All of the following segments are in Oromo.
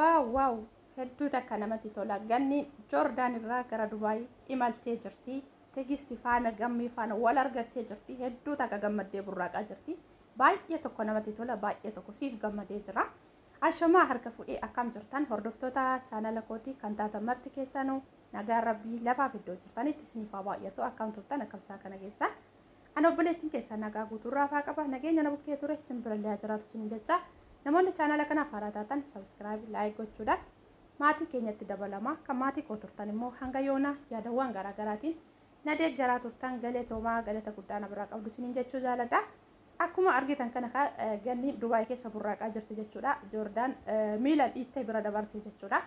waaw hedduu takka namatti tola. Ganni Joordaan irraa gara Dubaay imaltee jirti. Tegisti faana gammii faana wal argattee jirti. Hedduu takka gammaddee burraaqaa jirti. Baay'ee tokko namatti tola, baay'ee tokko siif gammadee jira. Ashamaa harka fuudhee akkam jirtan hordoftoota chaanala kootii kan taatan marti keessanuu nagaa rabbii lafaaf iddoo jirtanitti isiniif haa baay'atu akkam turtan akkabsaa kana keessa. Ana obboleettiin keessa nagaa guutuurraa faa qaba. Nageenya na bukkee ture isin birallee jiraatu isin jecha. Namoonni chaanala kanaaf haaraa taatan subscribe, like gochuudhaan maatii keenyatti dabalama. Kan maatii koo turtan immoo hanga yoona yaadawwan garaagaraatiin na deeggaraa turtan galatoomaa galata guddaa na biraa qabdu isin jechuu jaaladha. Akkuma argitan kana ganni Dubaay keessa burraaqaa jirti jechuudha. Joordaan miilan dhiittee bira dabartee jechuudha.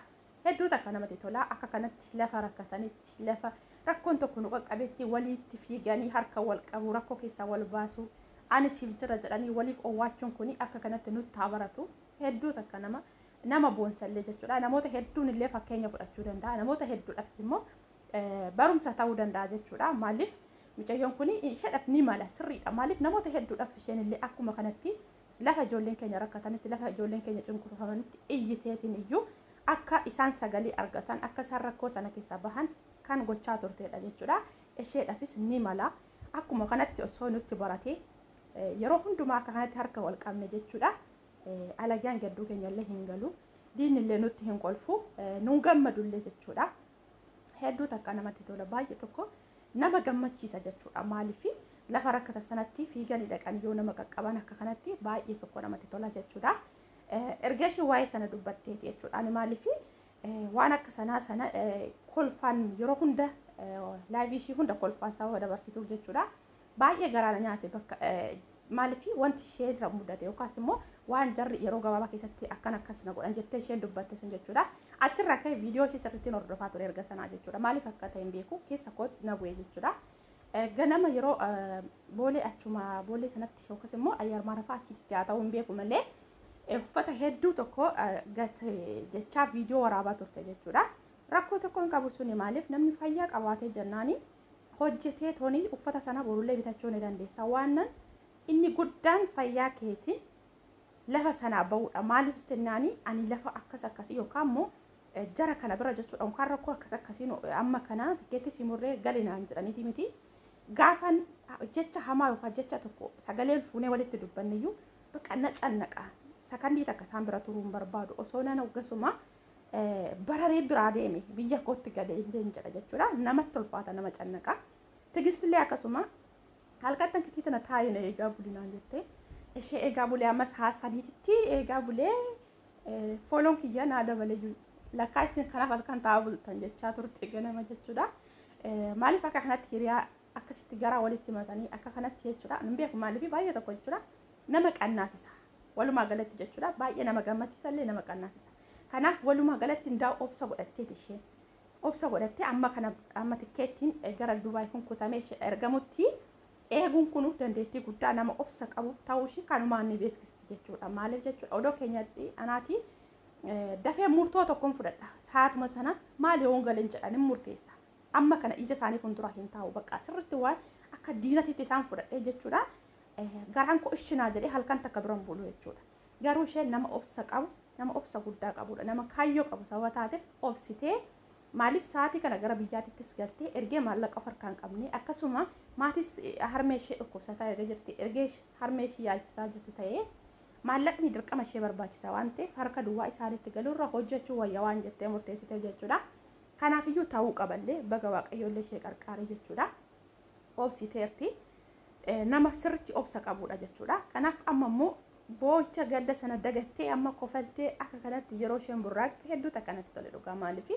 Hedduu takka namatti tola. Akka kanatti lafa rakkatanitti lafa rakkoon tokko nu qaqqabeetti walitti fiiganii harka wal qabu rakkoo keessaa wal baasu ani siif jira jedhanii waliif owwaachuun kuni akka kanatti nutti haa baratu. Hedduu takka nama boonsallee jechuudha. Namoota hedduun illee fakkeenya fudhachuu danda'a. Namoota hedduudhaaf immoo barumsa ta'uu danda'a jechuudha. Maaliif mucayyoon kuni ishedhaaf ni mala sirriidha. Maaliif namoota hedduudhaaf isheen illee akkuma kanatti lafa ijoolleen keenya rakkatanitti lafa ijoolleen keenya cunqurfamanitti iyyiteetiin iyyuu akka isaan sagalee argatan akka isaan rakkoo sana keessaa bahan kan gochaa turteedha jechuudha. Isheedhaafis ni mala akkuma kanatti osoo nutti baratee yeroo hundumaa akka kanatti harka wal qabne jechuudha. Alagaan gadduu keenya illee hin galu diinni illee nutti hin kolfu nun gammadullee jechuudha. Hedduu takka namatti tola baay'ee tokko nama gammachiisa jechuudha. Maaliif lafa rakkata sanatti fiiganii dhaqan yoo nama qaqqaban akka kanatti baay'ee tokko namatti tola jechuudha. Ergeeshi waa'ee sana dubbatteeti jechuudha. Ani maaliif waan akka sana kolfaan yeroo hunda laayivii ishii hunda kolfaan sababa dabarsituuf jechuudha. Baay'ee garaana nyaate bakka maaliif wanti ishee irra mudate yookaas immoo waan jarri yeroo gabaabaa keessatti akkas na godhan jettee isheen dubbatte sun jechuudha. Achirraa ka'ee viidiyoo ishee sirriitti hordofaa ture erga sanaa jechuudha. Maaliif akka ta'e hin beeku keessa kootti na bu'e jechuudha. Ganama yeroo boolee achuma boolee sanatti yookaas immoo ayyaarmaa rafaa achitti haa ta'uu hin beeku malee uffata hedduu tokko jechaa viidiyoo waraabaa turte jechuudha. Rakkoo tokko hin qabu suni maaliif namni fayyaa qabaatee jennaani hojjetee toonii uffata sana borullee bitachuu ni dandeessa. Waan inni guddaan fayyaa keetiin lafa sanaa ba'uudha. Maaliif jennaani ani lafa akkasii yookaan immoo jara kana bira jechuudha. Mukaan rakkoo akkasii amma kana tikeetti simurree galinaan jedhaniiti miti. Gaafan jecha hamaa yookaan jecha tokko sagaleen fuunee walitti dubbanneyyuu bakka na cannaqa. Sakandii takka isaan bira turuun barbaadu osoo nan hoggasuma bararee biraa deeme biyya kootti galee hin jedha jechuudha. Namatti ulfaata nama cannaqa. Tigistillee akkasuma halkattan kitii tana taa'ina eegaa bulinaan jettee ishee eegaa bulee ammas haasadiititti eegaa bulee fooloon kiyya naa dabaleyyuu lakkaa isin kanaaf halkan taa'aa bultan jechaa turte ganama jechuudha. Maaliif akka kanatti hiriyaa akkasitti garaa walitti matanii akka kanatti jechuudha. Nun beeku maaliif baay'ee tokko jechuudha. Nama qannaasisa. Walumaa galatti jechuudha. Baay'ee nama gammachiisa illee nama qannaasisa. Kanaaf walumaa galatti hundaa obsa godhatteeti isheen. Obsa godhattee amma tikeettiin gara Dubaay kun kutamee ergamutti eeguun kun dandeettii guddaa nama obsa qabu ta'uu ishii kanumaan ni beeksisti jechuudha. Maaliif jechuudha odoo keenyatti anaati dafee murtoo tokkoon fudhadha. Saatuma sana maali yoon galeen jedhanii murteessa. Amma kana ija isaanii fuulduraa hin taa'u bakka sirriitti waan akka diinatitti isaan fudhadhee jechuudha. Garaan koo ishinaa jedhee halkan takka biraan bulu jechuudha. Garuu isheen nama obsa qabu nama obsa guddaa qabudha. Nama kaayyoo qabu sababa taateef obsitee maaliif sa'aatii kana gara biyyaatittis galtee ergee maallaqa harkaan qabne akkasuma maatis harmee ishee dhukkubsataa erga jirti ergee harmee ishee yaalchisaa jirti ta'ee maallaqni dirqama ishee barbaachisa waan ta'eef harka duwwaa isaaniitti galuurra hojjechuu wayya waan jettee murteessite jechuudha. Kanaafiyyuu ta'uu qaballee baga waaqayyoollee ishee qarqaare jechuudha. Obsiteerti nama sirriitti obsa qabudha jechuudha. Kanaaf amma immoo boocha gadda sana dagattee amma kofaltee akka kanatti yeroo isheen burraaqxe hedduu takkanatti tole dhugaa maaliif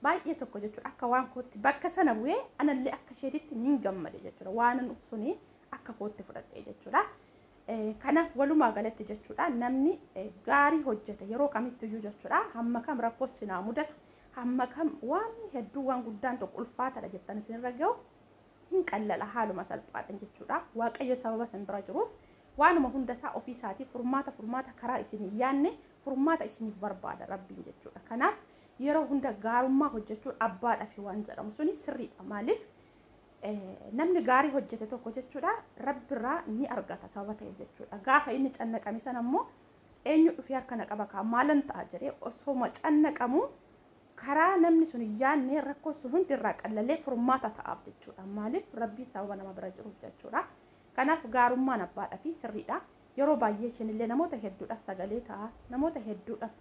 baay'ee tokko jechuudha. Akka waan kootti bakka sana bu'ee anallee akka isheetitti ni gammade jechuudha. Waan suni akka kootti fudhadhee jechuudha. Kanaaf walumaa galatti jechuudha namni gaarii hojjeta yeroo kamittiyyuu jechuudha. Hamma kam rakkoo sinaa mudatu hamma kam waan hedduu waan guddaan tokko ulfaataadha jettan isinirra gahu hin qallala haaluma salphaadhaan jechuudha. Waaqayyo sababa san bira jiruuf waanuma hundasaa ofii isaatii furmaata karaa isinii yaanne furmaata isiniif barbaada rabbiin jechuudha. Kanaaf yeroo hunda gaarummaa hojjechuun abbaadhaaf waan jedhamu suni sirriidha. Maaliif namni gaarii hojjete tokko jechuudha rabbirraa ni argata sababa ta'eef jechuudha. Gaafa inni cannaqame sana immoo eenyu dhufee harka na qaba kaa maalan ta'a jedhee osoo macannaqamu karaa namni sun yaanne rakkoo sun hundirraa qallalee furmaata ta'aaf jechuudha. Maaliif rabbii sababa nama bira jiruuf jechuudha. Kanaaf gaarummaan abbaadhaa fi sirriidha. Yeroo baay'ee ishinillee namoota hedduudhaaf sagalee ta'a, namoota hedduudhaaf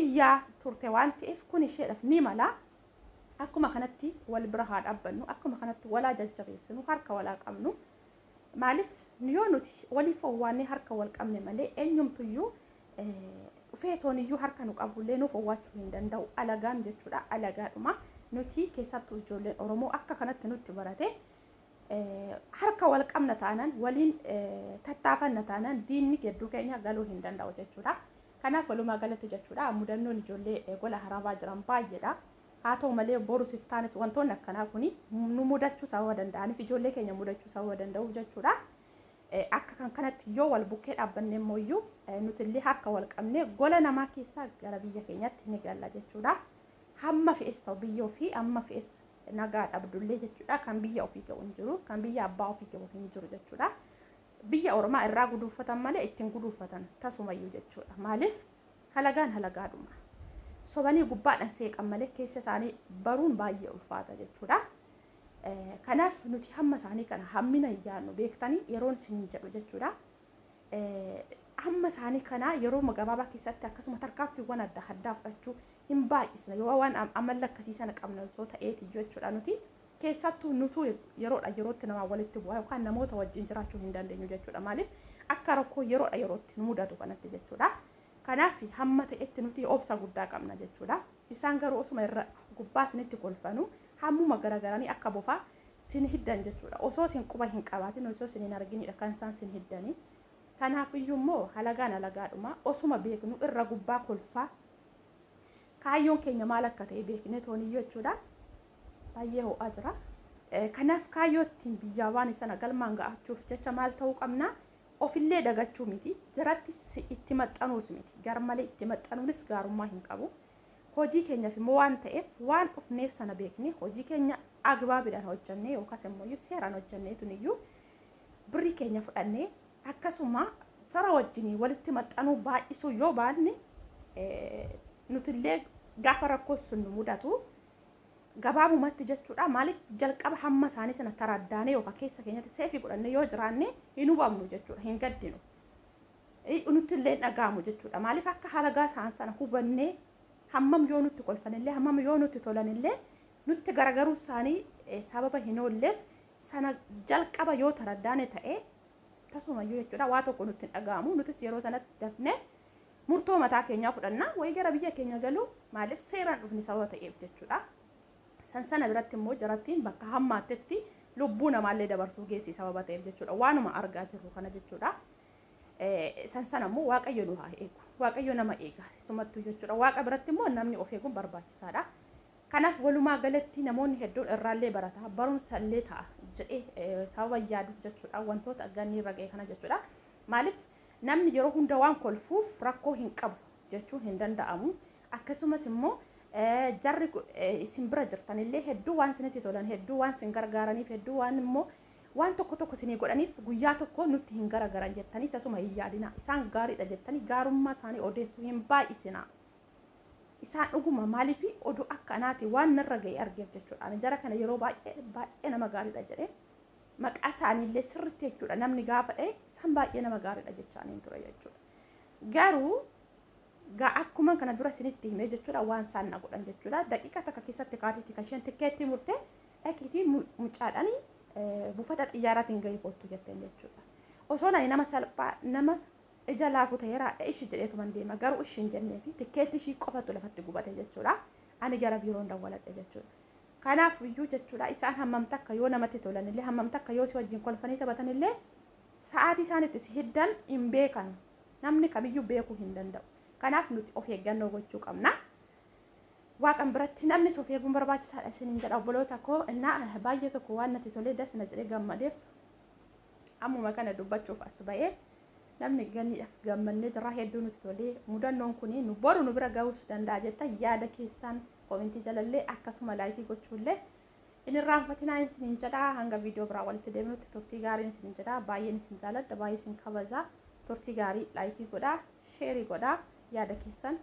iyyaa turte waan ta'eef kun isheedhaaf ni mala. Akkuma kanatti wal bira haa dhaabbannu, akkuma kanatti walaa jajjabeessinu, harka walaa qabnu. Maaliif yoo nuti waliif owwaannee harka wal qabne malee eenyumtuyyuu feetooniyyuu harka nu qabullee nuuf owwaachuu hin danda'u. Alagaan jechuudha. Alagaadhuma nuti keessattuu ijoolleen Oromoo akka kanatti nutti barate harka wal qabna taanaan waliin tattaafanna taanaan diinni gidduu keenya galuu hin danda'u jechuudha. Kanaaf walumaa galatti jechuudha mudannoon ijoollee gola haraabaa jiran baay'eedha. Haa ta'u malee boru siftaanis wantoonni akkanaa kuni nu mudachuu sababa danda'aniif ijoollee keenya mudachuu sababa danda'uuf jechuudha. Akka kanatti yoo wal bukkee dhaabbanne immoo nuti illee harka wal qabne gola namaa keessaa gara biyya keenyatti ni galla jechuudha. Hamma fe'es ta'u biyya ofii amma fe'es nagaa dhabdullee jechuudha. Kan biyya ofii ga'u hin jiru, kan biyya abbaa ofii ga'u hin jiru jechuudha. Biyya Oromaa irraa guduunfatan malee ittiin guduunfatan tasumayyuu jechuudha. Maaliif halagaan halagaadhuma. Sobanii gubbaadhaan seeqan malee keessa isaanii baruun baay'ee ulfaata jechuudha. Kanaaf nuti hamma isaanii kana hammina yaannu beektanii yeroon isin jedhu jechuudha. Hamma isaanii kana yeroo gabaabaa keessatti akkasuma tarkaanfiiwwan adda addaa fudhachuu hin baay'isna yoo waan amala akkasii sana qabna osoo ta'eeti jechuudha. Nuti keessattuu nutu yeroodha yerootti namaa walitti bu'aa yookaan namoota wajjin jiraachuu hin dandeenyu jechuudha. Maaliif akka rakkoo yeroodha yerootti nu mudatu kanatti jechuudha. Kanaaf hamma ta'etti nuti obsa guddaa qabna jechuudha. Isaan garuu osuma irra gubbaa isinitti kolfanu hammuma garagaranii akka bofaa sin hiddan jechuudha. Osoo sin quba hin qabaatin osoo sin hin arginidha kan isaan sin hiddanii. Kanaafiyyuu immoo halagaan halagaadhuma osuma beeknu irra gubbaa kolfaa kaayyoon keenya maal akka ta'e beeknee tooniyyuu jechuudha. Baay'ee ho'aa jira. Kanaaf kaayyootiin biyyaa waan sana galmaan ga'achuuf jecha maal ta'uu qabna? Ofillee dagachuu miti. Jiratti itti maxxanuus miti. Garmalee itti maxxanuunis gaarummaa hin qabu. Hojii keenyaaf immoo waan ta'eef waan dhufneef sana beeknee hojii keenya agbaabidhaan hojjannee yookaas immoo seeraan hojjannee tuniyyuu birrii keenya fudhannee akkasuma sara wajjinii walitti maxxanuu baay'isuu yoo baanne nutillee gaafa rakkoo sun nu mudatu gabaabumatti jechuudha. Maaliif jalqaba hamma isaanii sana taraddaanee yookaan keessa keenyatti seefii godhannee yoo jiraanne hin hubamnu jechuudha. Hin gaddinu. Nutillee dhagaamu jechuudha. Maaliif akka halagaa isaan sana hubannee hammam yoo nutti kolfanillee hammam yoo nutti tolanillee nutti garagaruu isaanii sababa hin oolleef sana jalqaba yoo taraddaane ta'e tasumayyuu jechuudha waa tokko nutti dhagaamu. Nutis yeroo sanatti dafne murtoo mataa keenyaa fudhanna wayi gara biyya keenya galu maaliif seeraan dhufni sababa ta'eef jechuudha. Sana biratti immoo jarattiin bakka hammaattetti lubbuu namaallee dabarsuu geessi sababa ta'eef jechuudha. Waanuma argaa jirru kana jechuudha. Sana immoo Waaqayyo nu haa eegu. Waaqayyo nama eega sumattuu jechuudha. Waaqa biratti immoo namni of eeguun barbaachisaadha. Kanaaf walumaa galatti namoonni hedduun irraallee barata barumsa illee ta'a jedhee sababa yaaduuf jechuudha. Wantoota ganni irra ga'e kana jechuudha. Maaliif namni yeroo hunda waan kolfuuf rakkoo hin qabu jechuun hin danda'amu. Akkasumas immoo jarri isin bira jirtanillee hedduu waan isinitti tolan hedduu waan isin gargaaraniif hedduu waan immoo waan tokko tokko isinii godhaniif guyyaa tokko nutti hin garagaran jettanii tasuma hin yaadina. Isaan gaariidha jettanii gaarummaa isaanii odeessuu hin baay'isina. Isaan dhuguma maaliif oduu akkanaati waan narra ga'e argeef jechuudha. Ani jara kana yeroo baay'ee nama gaariidha jedhee maqaa isaaniillee sirriitti jechuudha. Namni gaafa dha'e isaan baay'ee nama gaariidha jechaaniin ture jechuudha. Garuu akkuma kana dura isinitti himee jechuudha waan isaan na godhan jechuudha. Daqiiqa takka keessatti kaatiitti kan isheen tikkeetti murtee dhaqiitii mucaadhanii buufata xiyyaaraatiin gahee kottu jetteen jechuudha. Osoo nani nama salphaa nama ija laafu ta'eera ishi jedheetuman deema garuu ishi hin jennee fi tikkeetti ishii qofatu lafatti gubate jechuudha. Ani gara biiroon dawwaladhe jechuudha. Kanaaf iyyuu jechuudha isaan hammam takka yoo namatti tolanillee hammam takka yoo si wajjin kolfanii taphatanillee sa'aatii isaanitti si hiddan hin beekan. Namni kamiyyuu beekuu hin danda'u. Kanaaf nuti of eeggannoo gochuu qabna. Waaqan biratti namni of eeguun barbaachisaadha isiniin jedha obboloota koo innaa baay'ee tokko waan natti tolee das na jedhee gammadeef ammuma kana dubbachuuf as ba'ee namni ganniidhaaf gammannee jira hedduu nutti tolee mudannoon kuni nu boru nu bira ga'uus danda'a jetta yaada keessaan komentii jalallee akkasuma laayikii gochuullee inni irraanfatinaa isiniin jedha hanga viidiyoo biraa walitti deemnutti turtii gaarii isiniin jedha baay'een isin jaaladha baay'ee isin kabaja turtii gaarii laayikii godhaa sheerii godhaa yaada keessan